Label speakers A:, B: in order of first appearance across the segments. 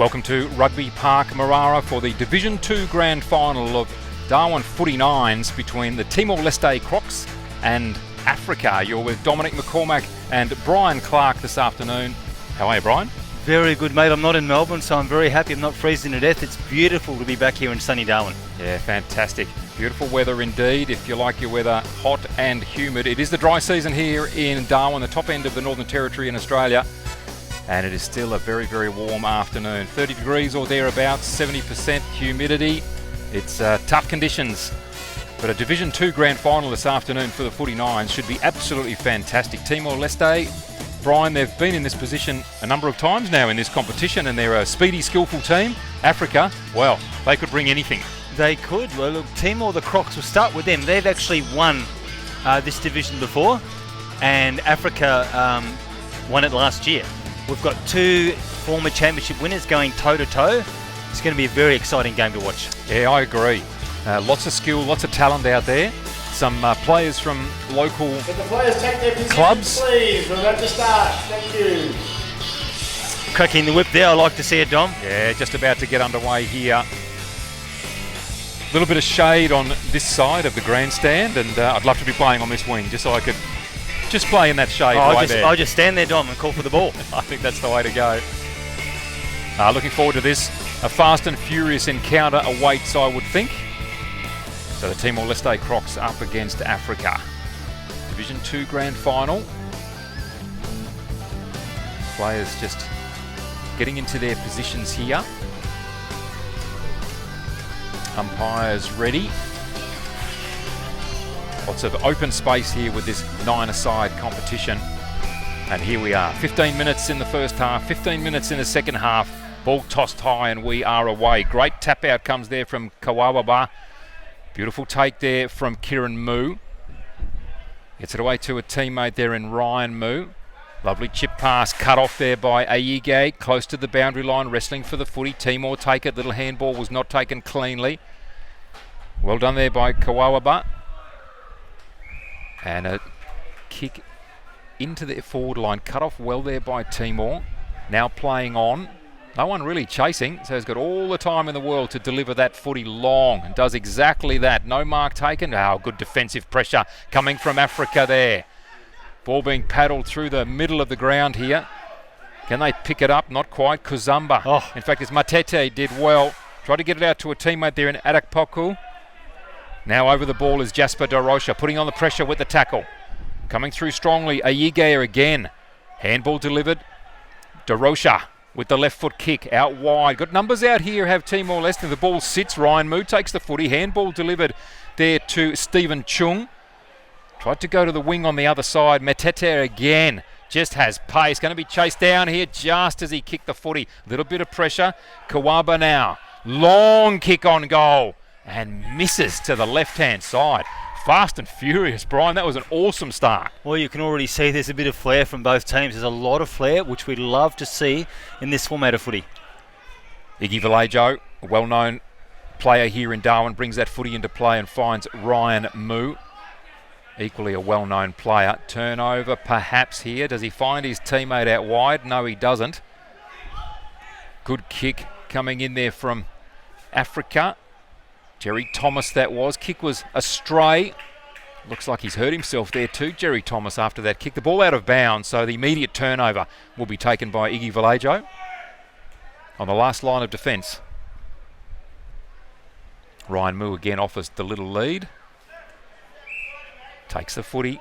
A: Welcome to Rugby Park Marara for the Division 2 Grand Final of Darwin Footy Nines between the Timor-Leste Crocs and Africa. You're with Dominic McCormack and Brian Clark this afternoon. How are you, Brian?
B: Very good, mate. I'm not in Melbourne, so I'm very happy I'm not freezing to death. It's beautiful to be back here in sunny Darwin.
A: Yeah, fantastic. Beautiful weather indeed. If you like your weather hot and humid. It is the dry season here in Darwin, the top end of the Northern Territory in Australia. And it is still a very, very warm afternoon. 30 degrees or thereabouts, 70% humidity. It's tough conditions. But a Division 2 Grand Final this afternoon for the Footy Nines should be absolutely fantastic. Timor-Leste, Brian, they've been in this position a number of times now in this competition, and they're a speedy, skillful team. Africa, well, they could bring anything.
B: They could. Well, look, Timor, the Crocs, we'll start with them. They've actually won this division before, and Africa won it last year. We've got two former championship winners going toe-to-toe. It's going to be a very exciting game to watch.
A: Yeah, I agree. Lots of skill, lots of talent out there. Some players from local
C: Can the players take their positions,
A: clubs.
C: please? We're about to start. Thank you.
B: Cracking the whip there. I like to see it, Dom.
A: Yeah, just about to get underway here. A little bit of shade on this side of the grandstand, and I'd love to be playing on this wing just so I could just play in that shade there.
B: I'll just stand there, Dom, and call for the ball.
A: I think that's the way to go. Looking forward to this. A fast and furious encounter awaits, I would think. So the Timor-Leste Crocs up against Africa. Division 2 Grand Final. Players just getting into their positions here. Umpires ready. Lots of open space here with this 9-a-side competition. And here we are, 15 minutes in the first half, 15 minutes in the second half. Ball tossed high and we are away. Great tap out comes there from Kawawaba. Beautiful take there from Kieran Moo. Gets it away to a teammate there in Ryan Moo. Lovely chip pass cut off there by Ayige. Close to the boundary line, wrestling for the footy. Timor take it. Little handball was not taken cleanly. Well done there by Kawawaba. And a kick into the forward line. Cut off well there by Timor. Now playing on. No one really chasing, so he's got all the time in the world to deliver that footy long, and does exactly that. No mark taken. Good defensive pressure coming from Africa there. Ball being paddled through the middle of the ground here. Can they pick it up? Not quite. Kuzamba. In fact, it's Matete did well. Tried to get it out to a teammate there in Adakpoku. Now over the ball is Jasper Darosha, putting on the pressure with the tackle. Coming through strongly, Ayige again. Handball delivered. Darosha with the left foot kick out wide. Got numbers out here, have Timor-Leste. The ball sits. Ryan Moo takes the footy. Handball delivered there to Stephen Chung. Tried to go to the wing on the other side. Metete again. Just has pace. Going to be chased down here just as he kicked the footy. Little bit of pressure. Kawaba now. Long kick on goal. And misses to the left-hand side. Fast and furious, Brian. That was an awesome start.
B: Well, you can already see there's a bit of flair from both teams. There's a lot of flair, which we'd love to see in this format of footy.
A: Iggy Vallejo, a well-known player here in Darwin, brings that footy into play and finds Ryan Moo. Equally a well-known player. Turnover perhaps here. Does he find his teammate out wide? No, he doesn't. Good kick coming in there from Africa. Jerry Thomas that was. Kick was astray. Looks like he's hurt himself there too, Jerry Thomas, after that kick. The ball out of bounds, so the immediate turnover will be taken by Iggy Vallejo on the last line of defence. Ryan Moo again offers the little lead. Takes the footy.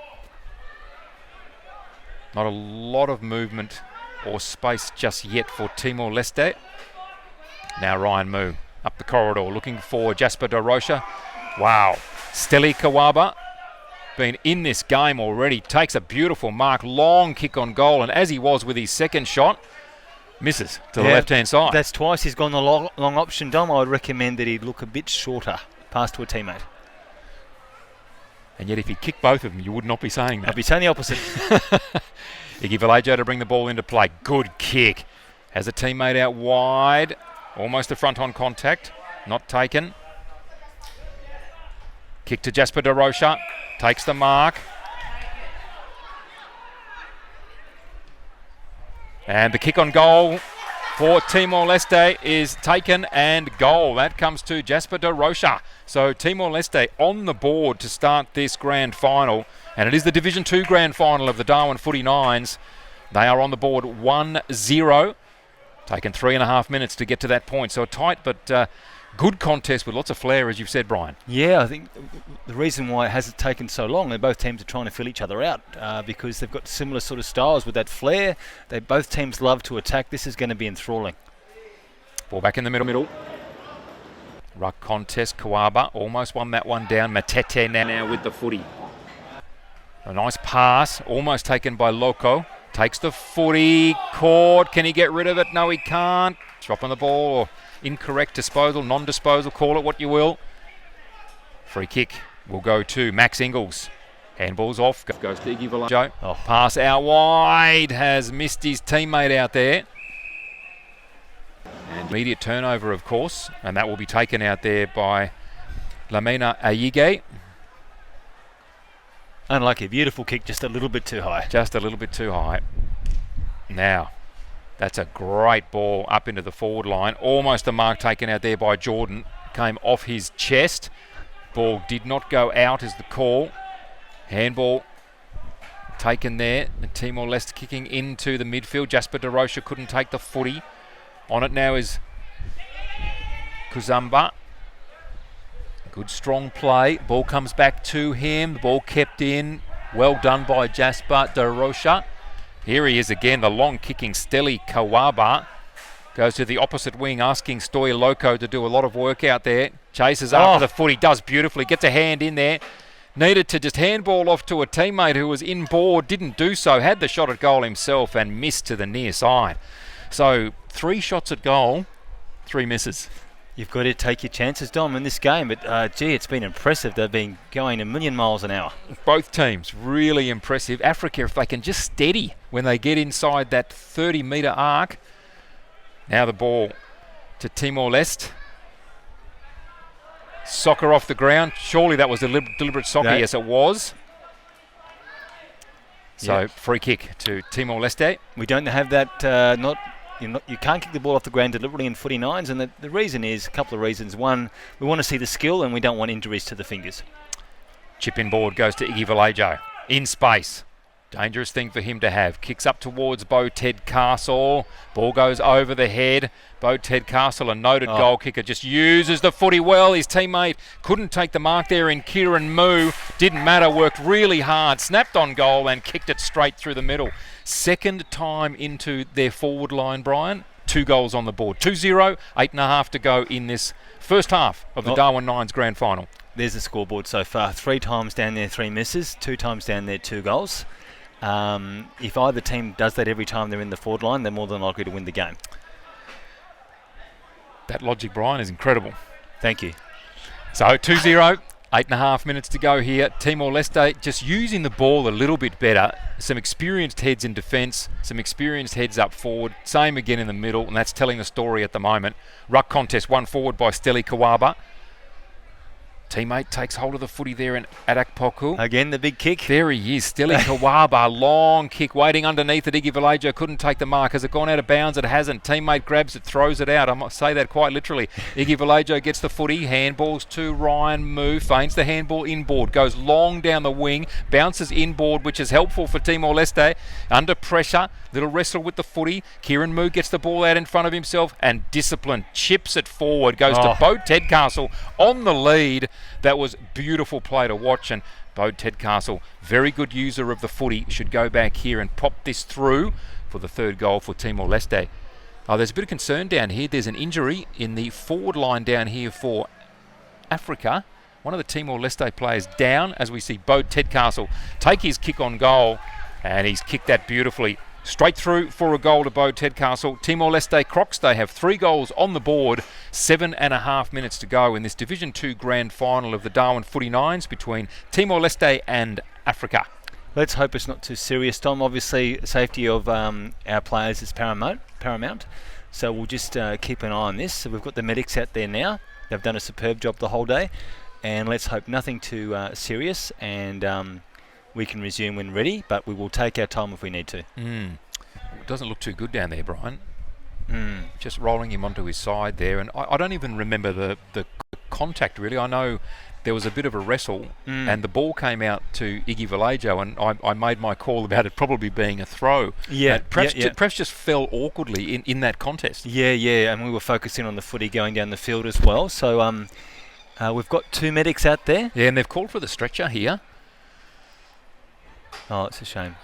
A: Not a lot of movement or space just yet for Timor-Leste. Now Ryan Moo up the corridor, looking for Jasper Darosha. Wow. Steli Kawaba, been in this game already, takes a beautiful mark, long kick on goal, and as he was with his second shot, misses to the left-hand side.
B: That's twice he's gone the long option, Dom. I would recommend that he look a bit shorter, pass to a teammate.
A: And yet if he kicked both of them, you would not be saying that.
B: I'd be saying the opposite.
A: Iggy Vallejo to bring the ball into play. Good kick. Has a teammate out wide. Almost a front-on contact. Not taken. Kick to Jasper Darosha. Takes the mark. And the kick on goal for Timor-Leste is taken and goal. That comes to Jasper De Rocha. So Timor-Leste on the board to start this grand final. And it is the Division 2 grand final of the Darwin Footy Nines. They are on the board 1-0. Taken 3.5 minutes to get to that point. So a tight but good contest with lots of flair, as you've said, Brian.
B: Yeah, I think the reason why it hasn't taken so long, both teams are trying to fill each other out because they've got similar sort of styles with that flair. Both teams love to attack. This is going to be enthralling.
A: Ball back in the middle. Ruck contest. Kawaba almost won that one down. Matete now with the footy. A nice pass, almost taken by Loco. Takes the footy, caught. Can he get rid of it? No, he can't. Dropping the ball or incorrect disposal, non-disposal, call it what you will. Free kick will go to Max Ingles. Handball's off. Goes to Iggy Valajo. Pass out wide. Has missed his teammate out there. And immediate turnover, of course. And that will be taken out there by Lamina Ayige.
B: Unlucky. Beautiful kick, just a little bit too high.
A: Just a little bit too high. Now, that's a great ball up into the forward line. Almost a mark taken out there by Jordan. Came off his chest. Ball did not go out is the call. Handball taken there. The Timor-Leste kicking into the midfield. Jasper De Rocha couldn't take the footy. On it now is Kuzamba. Good strong play. Ball comes back to him. The ball kept in. Well done by Jasper De Rocha. Here he is again, the long kicking Steli Kawaba. Goes to the opposite wing, asking Stoy Loco to do a lot of work out there. Chases after the footy, does beautifully, gets a hand in there. Needed to just handball off to a teammate who was inboard, didn't do so. Had the shot at goal himself and missed to the near side. So 3 shots at goal, 3 misses.
B: You've got to take your chances, Dom, in this game. But, gee, it's been impressive. They've been going a million miles an hour.
A: Both teams, really impressive. Africa, if they can just steady when they get inside that 30-metre arc. Now the ball to Timor-Leste. Soccer off the ground. Surely that was deliberate soccer. Yes, it was. So, free kick to Timor-Leste.
B: We don't have that... You can't kick the ball off the ground deliberately in footy nines, and the reason is a couple of reasons. One, we want to see the skill, and we don't want injuries to the fingers.
A: Chip in board goes to Iggy Valajo. In space. Dangerous thing for him to have. Kicks up towards Bo Ted Castle. Ball goes over the head. Bo Ted Castle, a noted goal kicker, just uses the footy well. His teammate couldn't take the mark there in Kieran Moo. Didn't matter, worked really hard, snapped on goal and kicked it straight through the middle. Second time into their forward line, Brian. 2 goals on the board. 2-0, 8.5 to go in this first half of the Darwin Nines grand final.
B: There's the scoreboard so far. 3 times down there, 3 misses. 2 times down there, 2 goals. If either team does that every time they're in the forward line, they're more than likely to win the game.
A: That logic, Brian, is incredible.
B: Thank you.
A: So 2-0, 8.5 minutes to go here. Timor-Leste just using the ball a little bit better. Some experienced heads in defence, some experienced heads up forward. Same again in the middle, and that's telling the story at the moment. Ruck contest, won forward by Steli Kawaba. Teammate takes hold of the footy there in Adakpoku.
B: Again, the big kick.
A: There he is, Steli Kawaba, long kick, waiting underneath it. Iggy Valajo couldn't take the mark. Has it gone out of bounds? It hasn't. Teammate grabs it, throws it out. I must say that quite literally. Iggy Valajo gets the footy, handballs to Ryan Moo, feints the handball inboard, goes long down the wing, bounces inboard, which is helpful for Timor-Leste. Under pressure, little wrestle with the footy. Kieran Moo gets the ball out in front of himself and discipline, chips it forward, goes to Bo Tedcastle on the lead. That was beautiful play to watch, and Bo Tedcastle, very good user of the footy, should go back here and pop this through for the 3rd goal for Timor-Leste. There's a bit of concern down here. There's an injury in the forward line down here for Africa. One of the Timor-Leste players down as we see Bo Tedcastle take his kick on goal, and he's kicked that beautifully. Straight through for a goal to Bo Tedcastle. Timor-Leste Crocs, they have 3 goals on the board. 7.5 minutes to go in this Division 2 grand final of the Darwin Footy Nines between Timor-Leste and Africa.
B: Let's hope it's not too serious, Tom. Obviously, safety of our players is paramount. So we'll just keep an eye on this. So we've got the medics out there now. They've done a superb job the whole day. And let's hope nothing too serious, and we can resume when ready, but we will take our time if we need to.
A: It doesn't look too good down there, Brian. just rolling him onto his side there. And I don't even remember the contact, really. I know there was a bit of a wrestle, and the ball came out to Iggy Vallejo, and I made my call about it probably being a throw.
B: Yeah,
A: perhaps just fell awkwardly in that contest.
B: Yeah, and we were focusing on the footy going down the field as well. So we've got 2 medics out there.
A: Yeah, and they've called for the stretcher here.
B: Oh, it's a shame.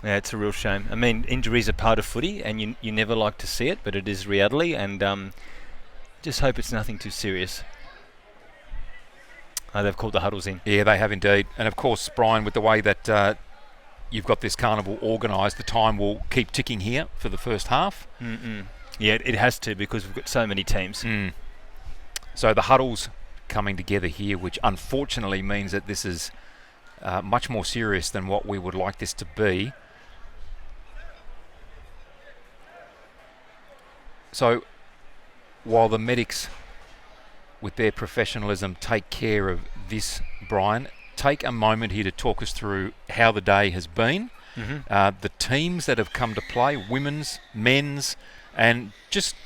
B: Yeah, it's a real shame. I mean, injuries are part of footy, and you never like to see it, but it is reality, and just hope it's nothing too serious. They've called the huddles in.
A: Yeah, they have indeed. And of course, Brian, with the way that you've got this carnival organised, the time will keep ticking here for the first half.
B: Yeah, it has to, because we've got so many teams.
A: So the huddles coming together here, which unfortunately means that this is much more serious than what we would like this to be. So while the medics, with their professionalism, take care of this, Brian, take a moment here to talk us through how the day has been, the teams that have come to play, women's, men's, and just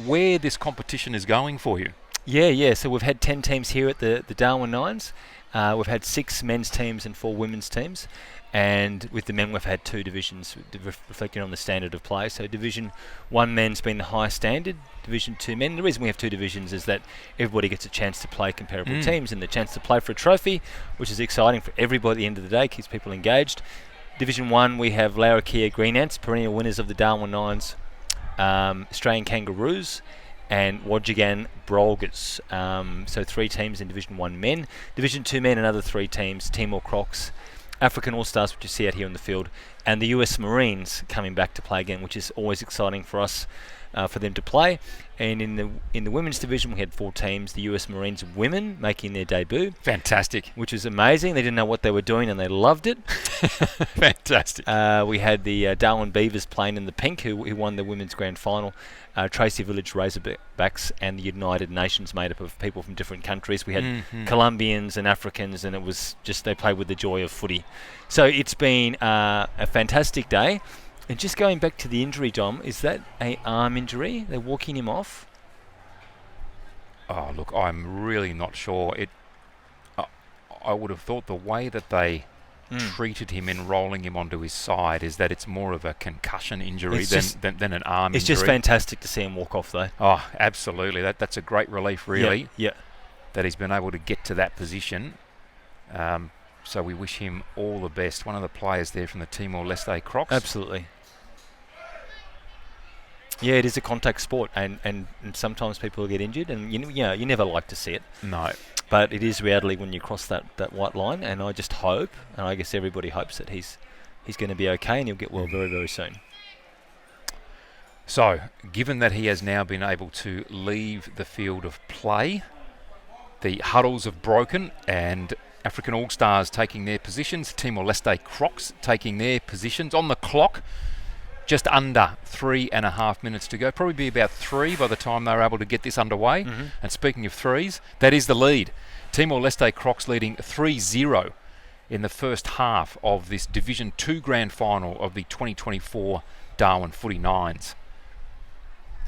A: where this competition is going for you.
B: Yeah. So we've had 10 teams here at the Darwin Nines. We've had 6 men's teams and 4 women's teams. And with the men, we've had 2 divisions, reflecting on the standard of play. So Division 1 men's been the highest standard, Division 2 men. The reason we have 2 divisions is that everybody gets a chance to play comparable teams and the chance to play for a trophy, which is exciting for everybody at the end of the day, keeps people engaged. Division 1, we have Larrakia Green Ants, perennial winners of the Darwin Nines, Australian Kangaroos, and Wodjigan Brolgers. So 3 teams in Division 1 men. Division 2 men, another 3 teams, Timor Crocs, African All-Stars, which you see out here in the field, and the US Marines coming back to play again, which is always exciting for us, for them to play. And in the women's division, we had 4 teams, the US Marines women making their debut.
A: Fantastic.
B: Which is amazing. They didn't know what they were doing and they loved it.
A: Fantastic.
B: We had the Darwin Beavers playing in the pink, who won the women's grand final. Tracy Village Razorbacks, and the United Nations, made up of people from different countries. We had Colombians and Africans, and it was just, they played with the joy of footy. So it's been a fantastic day. And just going back to the injury, Dom, is that an arm injury? They're walking him off?
A: Oh, look, I'm really not sure. I would have thought the way that they treated him in rolling him onto his side is that it's more of a concussion injury than an arm injury.
B: It's just fantastic to see him walk off, though.
A: Oh, absolutely. That's a great relief, really.
B: Yeah.
A: That he's been able to get to that position. So we wish him all the best. One of the players there from the Timor-Leste Crocs.
B: Absolutely. Yeah, it is a contact sport, and sometimes people get injured, and you never like to see it.
A: No.
B: But it is reality when you cross that white line, and I just hope, and I guess everybody hopes, that he's going to be okay and he'll get well very, very soon.
A: So, given that he has now been able to leave the field of play, the huddles have broken, and African All-Stars taking their positions, Timor-Leste Crocs taking their positions on the clock. Just under 3.5 minutes to go. Probably be about 3 by the time they're able to get this underway. And speaking of 3s, that is the lead. Timor-Leste Crocs leading 3-0 in the first half of this Division 2 Grand Final of the 2024 Darwin Footy Nines.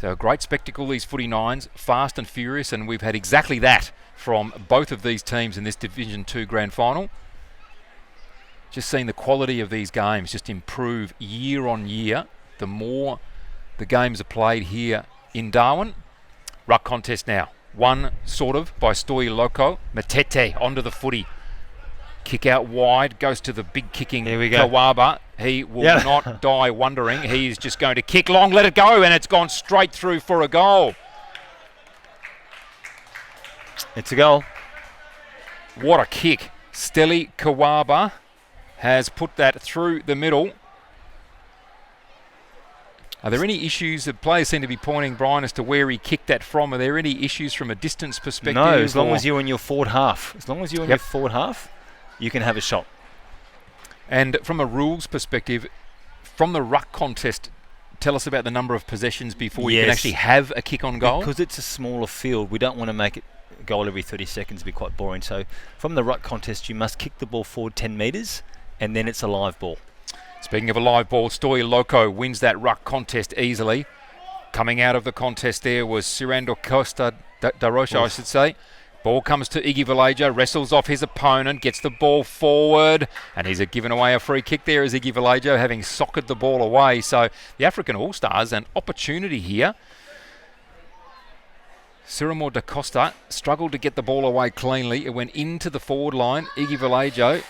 A: So a great spectacle, these Footy Nines, fast and furious, and we've had exactly that from both of these teams in this Division 2 Grand Final. Just seeing the quality of these games just improve year on year. The more the games are played here in Darwin. Ruck contest now. Won, sort of, by Stoi Loco. Matete onto the footy. Kick out wide. Goes to the big kicking Kawaba. He will not die wondering. He's just going to kick long, let it go, and it's gone straight through for a goal.
B: It's a goal.
A: What a kick. Steli Kawaba has put that through the middle. Are there any issues? The players seem to be pointing, Brian, as to where he kicked that from. Are there any issues from a distance perspective?
B: No, as long as you're in your forward half. As long as you're in your forward half, you can have a shot.
A: And from a rules perspective, from the ruck contest, tell us about the number of possessions before you can actually have a kick on goal.
B: Because it's a smaller field, we don't want to make it a goal every 30 seconds. It'd be quite boring. So from the ruck contest, you must kick the ball forward 10 metres, and then it's a live ball.
A: Speaking of a live ball, Stoy Loco wins that ruck contest easily. Coming out of the contest there was Cirando Costa Darosha, I should say. Ball comes to Iggy Vallejo, wrestles off his opponent, gets the ball forward, and he's given away a free kick there as Iggy Vallejo having socked the ball away. So the African All-Stars, an opportunity here. Ciramo da Costa struggled to get the ball away cleanly. It went into the forward line. Iggy Vallejo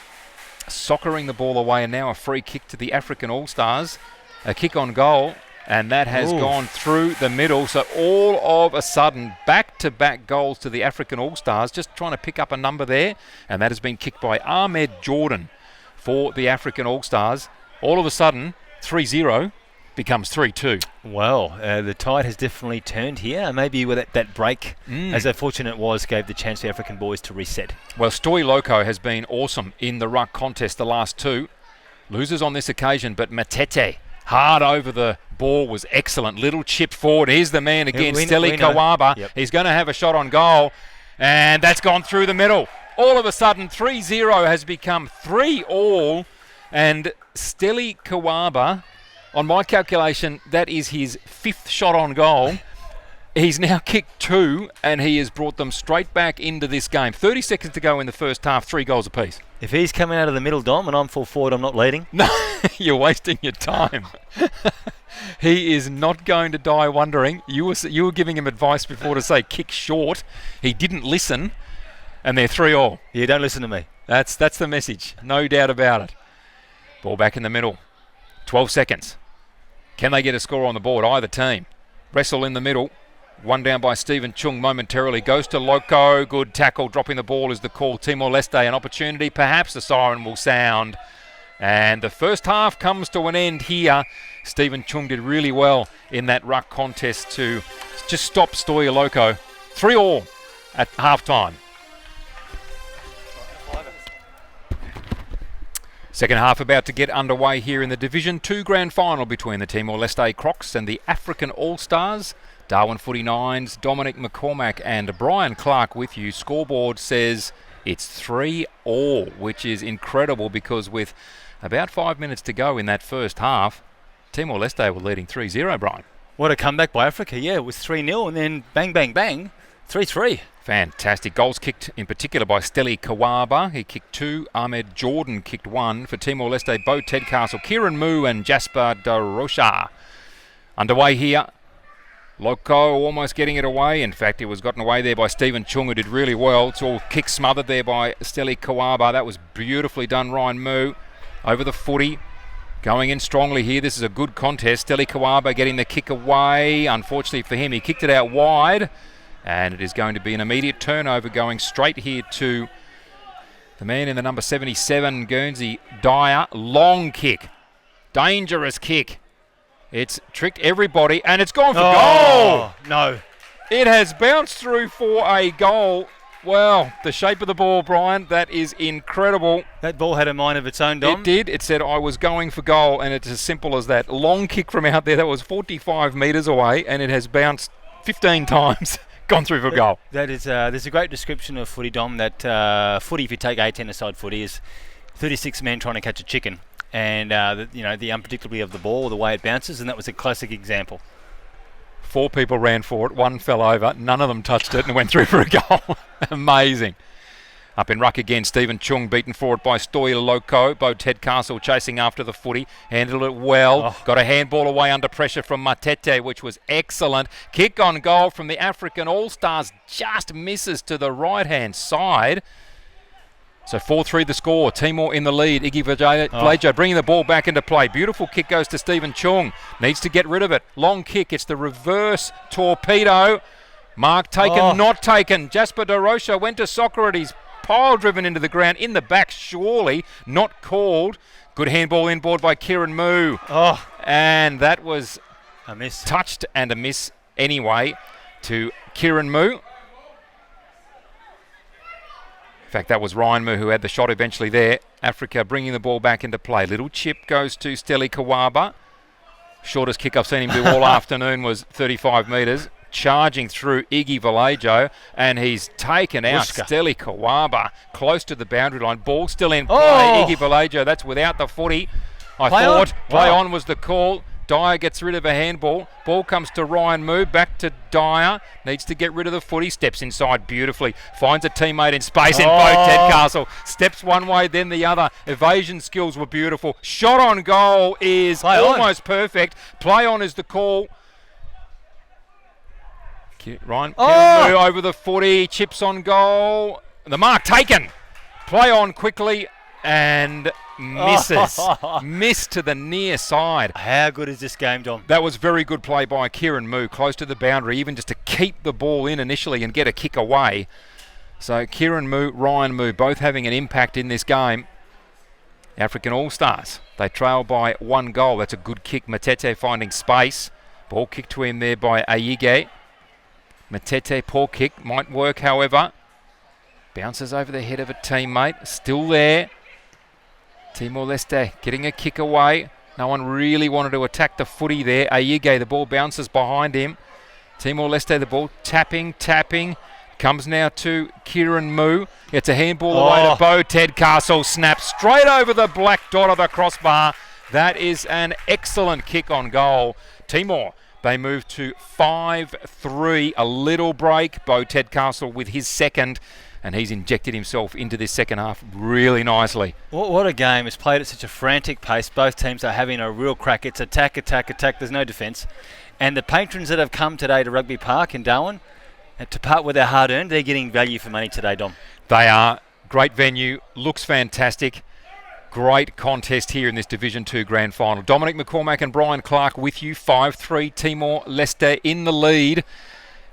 A: soccering the ball away, and now a free kick to the African All-Stars. A kick on goal. And that has gone through the middle. So all of a sudden, back-to-back goals to the African All-Stars. Just trying to pick up a number there. And that has been kicked by Ahmed Jordan for the African All-Stars. All of a sudden, 3-0 becomes 3-2.
B: Well, the tide has definitely turned here. Maybe with that break, as unfortunate was, gave the chance to the African boys to reset.
A: Well, Stoy Loco has been awesome in the ruck contest the last two. Losers on this occasion, but Matete, hard over the ball, was excellent. Little chip forward. Here's the man again, Steli Kawaba.
B: Yep.
A: He's going to have a shot on goal, and that's gone through the middle. All of a sudden, 3-0 has become 3-all, and Steli Kawaba, on my calculation, that is his 5th shot on goal. He's now kicked 2, and he has brought them straight back into this game. 30 seconds to go in the first half, 3 goals apeace.
B: If he's coming out of the middle, Dom, and I'm full forward, I'm not leading.
A: No, you're wasting your time. He is not going to die wondering. You were giving him advice before to say kick short. He didn't listen, and they're 3-all.
B: Yeah, don't listen to me.
A: That's the message, no doubt about it. Ball back in the middle. 12 seconds. Can they get a score on the board? Either team. Wrestle in the middle. One down by Stephen Chung momentarily. Goes to Loco. Good tackle. Dropping the ball is the call. Timor-Leste, an opportunity. Perhaps the siren will sound. And the first half comes to an end here. Stephen Chung did really well in that ruck contest to just stop Stoy Loco. 3-all at half-time. Second half about to get underway here in the Division 2 Grand Final between the Timor-Leste Crocs and the African All-Stars. Darwin Footy Nines, Dominic McCormack and Brian Clark with you. Scoreboard says it's 3-all, which is incredible because with about 5 minutes to go in that first half, Timor-Leste were leading 3-0, Brian.
B: What a comeback by Africa. Yeah, it was 3-0 and then bang, bang, bang, 3-3.
A: Fantastic. Goals kicked in particular by Steli Kawaba. He kicked 2. Ahmed Jordan kicked 1. For Timor-Leste, Bo Tedcastle, Kieran Moo and Jasper Darosha. Underway here. Loco almost getting it away. In fact, it was gotten away there by Stephen Chung, who did really well. It's all kick smothered there by Steli Kawaba. That was beautifully done, Ryan Moo. Over the footy. Going in strongly here. This is a good contest. Steli Kawaba getting the kick away. Unfortunately for him, he kicked it out wide. And it is going to be an immediate turnover going straight here to the man in the number 77, Guernsey Dyer. Long kick. Dangerous kick. It's tricked everybody and it's gone for goal.
B: No.
A: It has bounced through for a goal. Well, the shape of the ball, Brian, that is incredible.
B: That ball had a mind of its own, Dom.
A: It did. It said I was going for goal, and it's as simple as that. Long kick from out there that was 45 metres away, and it has bounced 15 times. Gone through for goal.
B: That is, there's a great description of footy, Dom, that footy, if you take 18-a-side footy, is 36 men trying to catch a chicken. And, the unpredictability of the ball, the way it bounces, and that was a classic example.
A: 4 people ran for it, 1 fell over, none of them touched it and went through for a goal. Amazing. Up in ruck again, Stephen Chung beaten forward by Stoy Loco. Bo Tedcastle chasing after the footy. Handled it well. Got a handball away under pressure from Matete, which was excellent. Kick on goal from the African All-Stars. Just misses to the right-hand side. So 4-3 the score. Timor in the lead. Iggy Vallejo bringing the ball back into play. Beautiful kick goes to Stephen Chung. Needs to get rid of it. Long kick. It's the reverse torpedo. Mark taken, not taken. Jasper Darosha went to Socrates. Pile driven into the ground. In the back, surely. Not called. Good handball inboard by Kieran Moo. And that was
B: a miss.
A: Touched and a miss anyway to Kieran Moo. In fact, that was Ryan Moo who had the shot eventually there. Africa bringing the ball back into play. Little chip goes to Steli Kawaba. Shortest kick I've seen him do all afternoon was 35 metres. Charging through Iggy Vallejo, and he's taken out Steli Kawaba close to the boundary line. Ball still in play. Iggy Vallejo, that's without the footy. I
B: Play
A: thought.
B: on.
A: Play
B: Wow.
A: on was the call. Dyer gets rid of a handball. Ball comes to Ryan Moo. Back to Dyer. Needs to get rid of the footy. Steps inside beautifully. Finds a teammate in space in Bo Tedcastle. Steps one way, then the other. Evasion skills were beautiful. Shot on goal is
B: Play on.
A: almost perfect. Play on is the call. Ryan Moo over the footy. Chips on goal. The mark taken. Play on quickly and misses. Missed to the near side.
B: How good is this game, Dom?
A: That was very good play by Kieran Moo, close to the boundary, even just to keep the ball in initially and get a kick away. So Kieran Moo, Ryan Moo, both having an impact in this game. African All-Stars, they trail by 1 goal. That's a good kick. Matete finding space. Ball kicked to him there by Ayige. Matete, poor kick, might work however. Bounces over the head of a teammate, still there. Timor-Leste getting a kick away. No one really wanted to attack the footy there. Ayige, the ball bounces behind him. Timor-Leste, the ball tapping. Comes now to Kieran Moo. It's a handball away to Bo Tedcastle. Snaps straight over the black dot of the crossbar. That is an excellent kick on goal. Timor, they move to 5-3. A little break. Bo Tedcastle with his second. And he's injected himself into this second half really nicely.
B: What a game. It's played at such a frantic pace. Both teams are having a real crack. It's attack. There's no defence. And the patrons that have come today to Rugby Park in Darwin to part with their hard-earned, they're getting value for money today, Dom.
A: They are. Great venue. Looks fantastic. Great contest here in this Division 2 Grand Final. Dominic McCormack and Brian Clark with you. 5-3 Timor-Leste in the lead.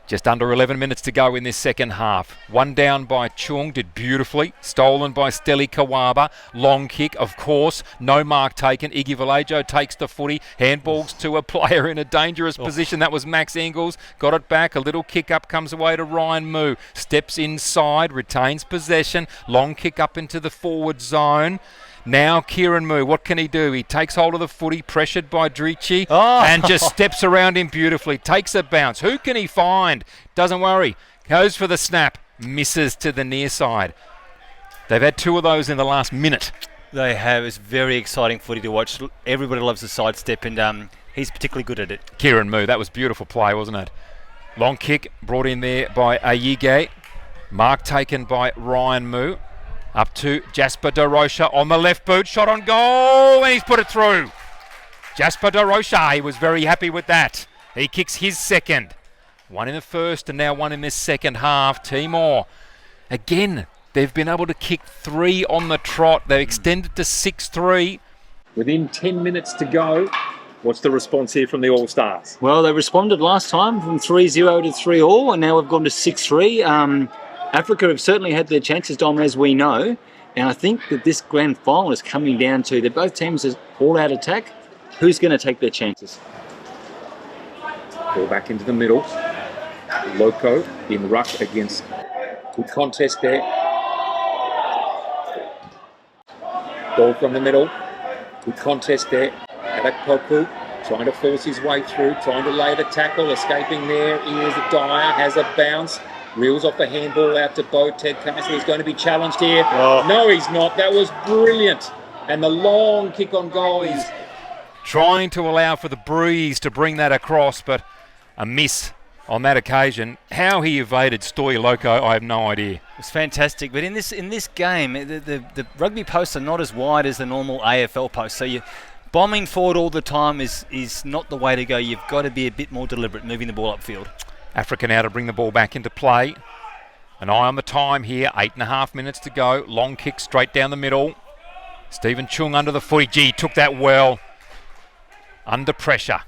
A: Just under 11 minutes to go in this second half. One down by Chung, did beautifully. Stolen by Steli Kawaba. Long kick, of course. No mark taken. Iggy Vallejo takes the footy. Handballs to a player in a dangerous position. That was Max Engels. Got it back. A little kick up comes away to Ryan Moo. Steps inside, retains possession. Long kick up into the forward zone. Now Kieran Moo, what can he do? He takes hold of the footy, pressured by Drici, and just steps around him beautifully. Takes a bounce. Who can he find? Doesn't worry. Goes for the snap. Misses to the near side. They've had 2 of those in the last minute.
B: They have. It's very exciting footy to watch. Everybody loves the sidestep, and he's particularly good at it.
A: Kieran Moo, that was beautiful play, wasn't it? Long kick brought in there by Ayige. Mark taken by Ryan Moo. Up to Jasper DeRocha on the left boot. Shot on goal, and he's put it through. Jasper DeRocha, he was very happy with that. He kicks his second. 1 in the first and now 1 in this second half. Timor, again, they've been able to kick 3 on the trot. They've extended to 6-3.
D: Within 10 minutes to go, what's the response here from the All-Stars?
E: Well, they responded last time from 3-0 to 3-all, and now we've gone to 6-3. Africa have certainly had their chances, Dom, as we know, and I think that this grand final is coming down to that both teams is all-out attack. Who's going to take their chances?
D: Ball back into the middle. Loco in ruck against good contest there. Ball from the middle. Good contest there. Adakpoku trying to force his way through, trying to lay the tackle, escaping there. Is Dyer, has a bounce. Reels off the handball out to Bo Tedcastle. He's going to be challenged here. No, he's not. That was brilliant. And the long kick on goal is
A: Trying to allow for the breeze to bring that across, but a miss on that occasion. How he evaded Stoy Loco, I have no idea.
B: It was fantastic, but in this game, the rugby posts are not as wide as the normal AFL posts, so you bombing forward all the time is not the way to go. You've got to be a bit more deliberate moving the ball upfield.
A: Africa now to bring the ball back into play. An eye on the time here, 8.5 minutes to go. Long kick straight down the middle. Stephen Chung under the footy. Gee, took that well. Under pressure.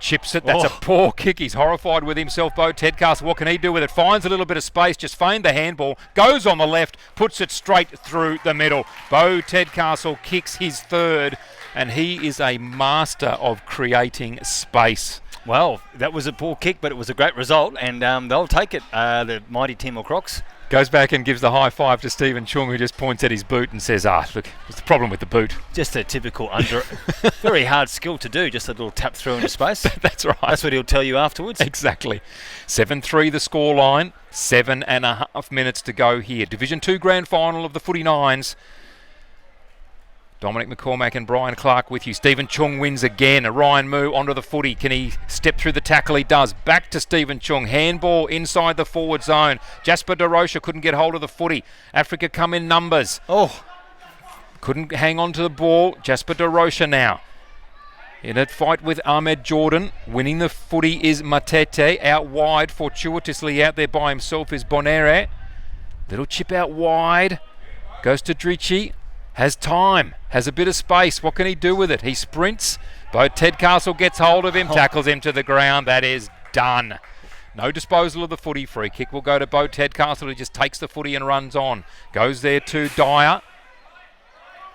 A: Chips it. That's a poor kick. He's horrified with himself. Bo Tedcastle, what can he do with it? Finds a little bit of space, just feigned the handball. Goes on the left, puts it straight through the middle. Bo Tedcastle kicks his third, and he is a master of creating space.
B: Well, that was a poor kick, but it was a great result, and they'll take it, the mighty Timor Crocs.
A: Goes back and gives the high five to Stephen Chung, who just points at his boot and says, look, what's the problem with the boot?
B: Just a typical very hard skill to do, just a little tap through into space.
A: That's right.
B: That's what he'll tell you afterwards.
A: Exactly. 7-3 the scoreline, 7.5 minutes to go here. Division 2 Grand Final of the Footy Nines. Dominic McCormack and Brian Clark with you. Stephen Chung wins again. Ryan Moo onto the footy. Can he step through the tackle? He does. Back to Stephen Chung. Handball inside the forward zone. Jasper DeRocha couldn't get hold of the footy. Africa come in numbers.
B: Oh,
A: Couldn't hang on to the ball. Jasper DeRocha now. In a fight with Ahmed Jordan. Winning the footy is Matete. Out wide, fortuitously out there by himself is Bonere. Little chip out wide. Goes to Drici. Has time, has a bit of space. What can he do with it? He sprints. Bo Tedcastle gets hold of him, tackles him to the ground. That is done. No disposal of the footy. Free kick will go to Bo Tedcastle, who just takes the footy and runs on. Goes there to Dyer.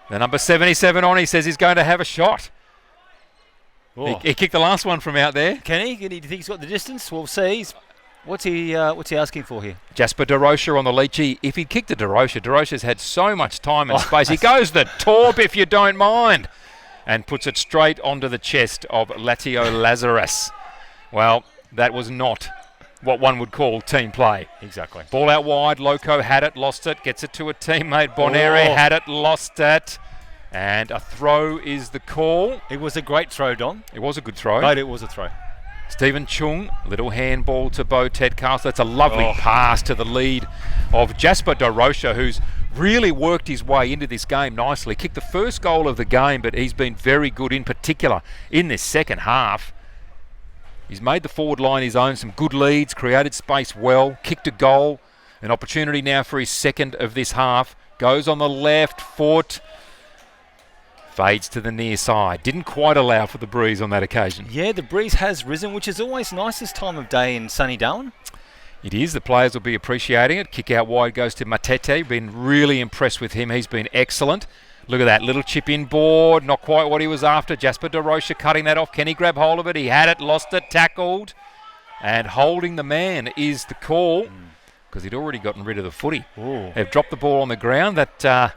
A: The number 77 on, he says he's going to have a shot.
B: oh.
A: He kicked the last one from out there.
B: Can he? Do you think he's got the distance? We'll see. What's he asking for here?
A: Jasper DeRocha on the Leachy. If he'd kicked to DeRocha's had so much time and space. He goes the torp, if you don't mind, and puts it straight onto the chest of Latio Lazarus. Well, that was not what one would call team play.
B: Exactly.
A: Ball out wide. Loco had it, lost it, gets it to a teammate. Bonere had it, lost it. And a throw is the call.
B: It was a great throw, Dom.
A: It was a good throw.
B: But it was a throw.
A: Stephen Chung, little handball to Bo Tedcastle. That's a lovely pass to the lead of Jasper DeRocha, who's really worked his way into this game nicely. Kicked the first goal of the game, but he's been very good in particular in this second half. He's made the forward line his own, some good leads, created space well, kicked a goal. An opportunity now for his second of this half. Goes on the left foot. Fades to the near side. Didn't quite allow for the breeze on that occasion.
B: Yeah, the breeze has risen, which is always nice this time of day in sunny Darwin.
A: It is. The players will be appreciating it. Kick out wide goes to Matete. Been really impressed with him. He's been excellent. Look at that little chip in board. Not quite what he was after. Jasper DeRocha cutting that off. Can he grab hold of it? He had it, lost it, tackled. And holding the man is the call because he'd already gotten rid of the footy.
B: Ooh.
A: They've dropped the ball on the ground. That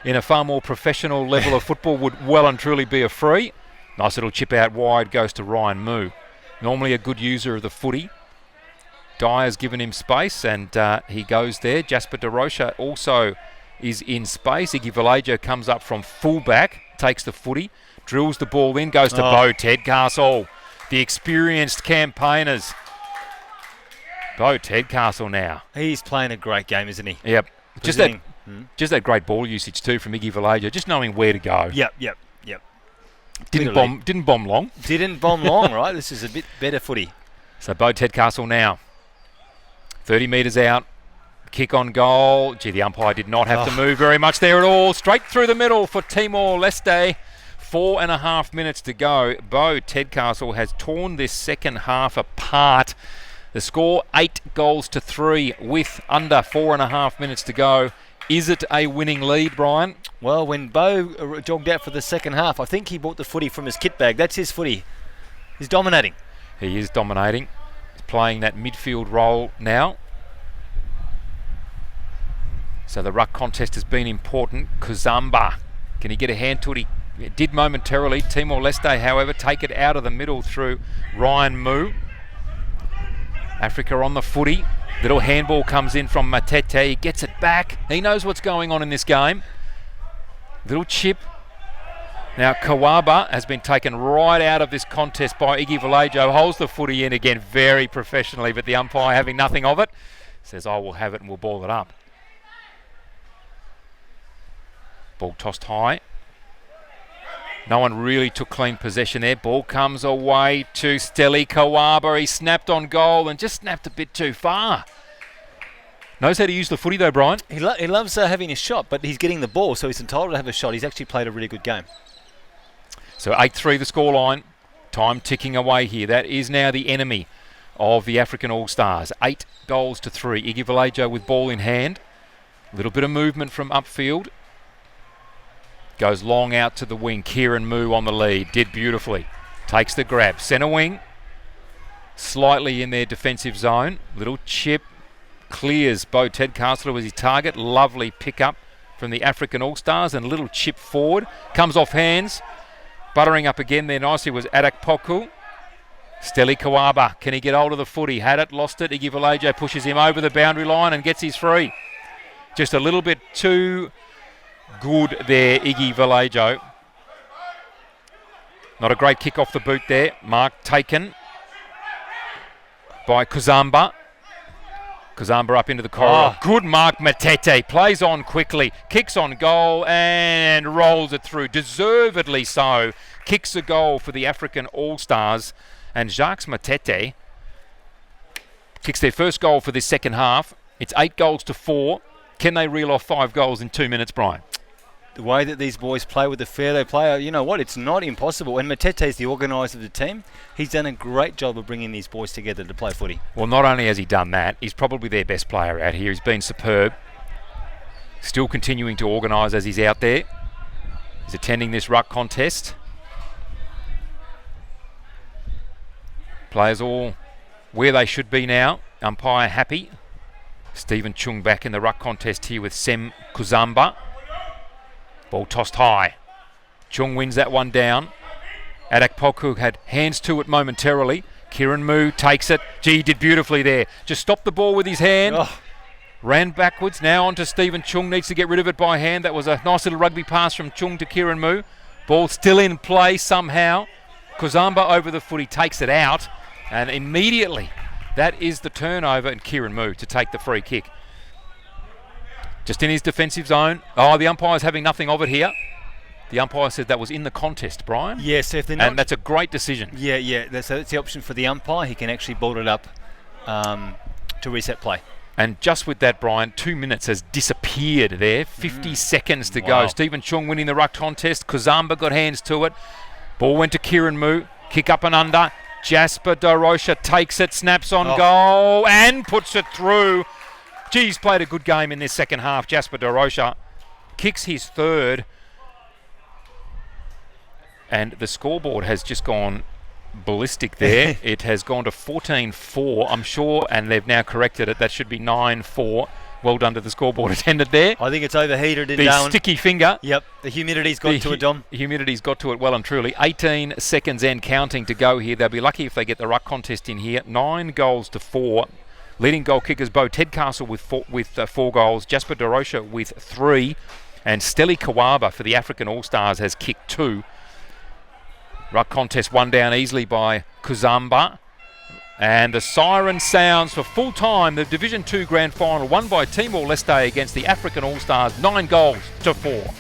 A: in a far more professional level of football would well and truly be a free. Nice little chip out wide goes to Ryan Moo. Normally a good user of the footy. Dyer's given him space and he goes there. Jasper DeRocha also is in space. Iggy Vallejo comes up from fullback, takes the footy, drills the ball in, goes to Bo Tedcastle. The experienced campaigners. Bo Tedcastle now.
B: He's playing a great game, isn't he?
A: Yep. Just that great ball usage too from Iggy Vallejo, just knowing where to go.
B: Yep.
A: Didn't bomb long.
B: Didn't bomb long, right? This is a bit better footy.
A: So Bo Tedcastle now. 30 metres out. Kick on goal. Gee, the umpire did not have to move very much there at all. Straight through the middle for Timor-Leste. 4.5 minutes to go. Bo Tedcastle has torn this second half apart. The score 8-3 with under 4.5 minutes to go. Is it a winning lead, Brian?
B: Well, when Bo jogged out for the second half, I think he bought the footy from his kit bag. That's his footy. He's dominating.
A: He is dominating. He's playing that midfield role now. So the ruck contest has been important. Kuzamba, can he get a hand to it? He did momentarily. Timor-Leste, however, take it out of the middle through Ryan Moo. Africa on the footy. Little handball comes in from Matete. He gets it back. He knows what's going on in this game. Little chip. Now Kawaba has been taken right out of this contest by Iggy Vallejo. Holds the footy in again very professionally, but the umpire, having nothing of it, says, I will have it and we'll ball it up. Ball tossed high. No one really took clean possession there. Ball comes away to Steli Kawaba. He snapped on goal and just snapped a bit too far. Knows how to use the footy though, Brian.
B: He loves having a shot, but he's getting the ball, so he's entitled to have a shot. He's actually played a really good game.
A: So 8-3 the scoreline. Time ticking away here. That is now the enemy of the African All-Stars. 8-3. Iggy Vallejo with ball in hand. A little bit of movement from upfield. Goes long out to the wing. Kieran Moo on the lead. Did beautifully. Takes the grab. Centre wing. Slightly in their defensive zone. Little chip. Clears Bo Tedcastle was his target. Lovely pick-up from the African All-Stars. And a little chip forward. Comes off hands. Buttering up again there nicely was Adak Poku. Steli Kawaba. Can he get hold of the footy? Had it. Lost it. Iggy Vallejo pushes him over the boundary line and gets his free. Just a little bit too good there, Iggy Vallejo. Not a great kick off the boot there. Mark taken by Kuzamba. Kuzamba up into the corridor. Good Mark Matete. Plays on quickly. Kicks on goal and rolls it through. Deservedly so. Kicks a goal for the African All-Stars. And Jacques Matete kicks their first goal for this second half. It's 8-4. Can they reel off 5 goals in 2 minutes, Brian?
B: The way that these boys play with the fair they play, you know what, it's not impossible. And Matete's the organiser of the team. He's done a great job of bringing these boys together to play footy.
A: Well, not only has he done that, he's probably their best player out here. He's been superb. Still continuing to organise as he's out there. He's attending this ruck contest. Players all where they should be now. Umpire happy. Stephen Chung back in the ruck contest here with Sem Kuzamba. Ball tossed high. Chung wins that one down. Adak Poku had hands to it momentarily. Kieran Moo takes it. Gee, he did beautifully there. Just stopped the ball with his hand. Ran backwards. Now onto Stephen Chung. Needs to get rid of it by hand. That was a nice little rugby pass from Chung to Kieran Moo. Ball still in play somehow. Kuzamba over the foot. He takes it out. And immediately that is the turnover, and Kieran Moo to take the free kick. Just in his defensive zone. Oh, the umpire's having nothing of it here. The umpire said that was in the contest, Brian.
B: Yes, if they're not,
A: and that's a great decision.
B: Yeah. That's the option for the umpire. He can actually bolt it up to reset play.
A: And just with that, Brian, 2 minutes has disappeared there. 50 seconds to go. Stephen Chung winning the ruck contest. Kuzamba got hands to it. Ball went to Kieran Moo. Kick up and under. Jasper Dorosha takes it, snaps on goal and puts it through. He's played a good game in this second half. Jasper Dorosha kicks his third. And the scoreboard has just gone ballistic there. It has gone to 14-4, I'm sure, and they've now corrected it. That should be 9-4. Well done to the scoreboard attendant there.
B: I think it's overheated in
A: the
B: Darwin.
A: Sticky finger.
B: Yep, the humidity's got to it, Dom.
A: The humidity's got to it well and truly. 18 seconds and counting to go here. They'll be lucky if they get the ruck contest in here. 9-4. Leading goal kickers Bo Tedcastle with 4 goals. Jasper Dorosha with 3. And Steli Kawaba for the African All-Stars has kicked 2. Ruck contest one down easily by Kuzamba. And the siren sounds for full time. The Division 2 Grand Final won by Timor-Leste against the African All-Stars, 9-4.